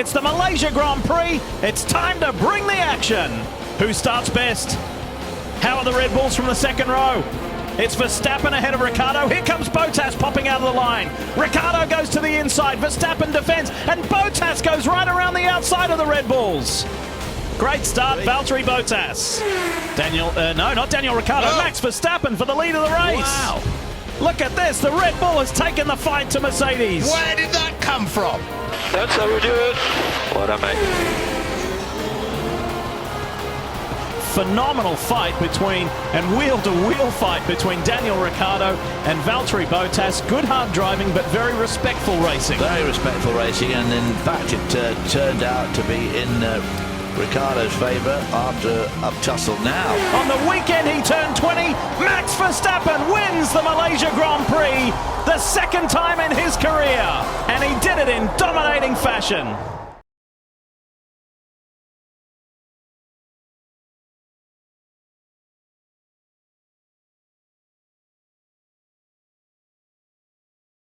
It's the Malaysia Grand Prix. It's time to bring the action. Who starts best? How are the Red Bulls from the second row? It's Verstappen ahead of Ricciardo. Here comes Bottas popping out of the line. Ricciardo goes to the inside. Verstappen defends. And Bottas goes right around the outside of the Red Bulls. Great start, Valtteri Bottas. Not Daniel Ricciardo. Oh. Max Verstappen for the lead of the race. Wow. Look at this. The Red Bull has taken the fight to Mercedes. Where did that come from? That's how we do it. What a mate. Phenomenal fight and wheel-to-wheel fight between Daniel Ricciardo and Valtteri Bottas. Good hard driving, but very respectful racing. Very respectful racing, and in fact it turned out to be in Ricciardo's favour after a tussle now. On the weekend he turned 20. Max Verstappen wins the Malaysia Grand Prix, the second time in his career, and he did it in dominating fashion.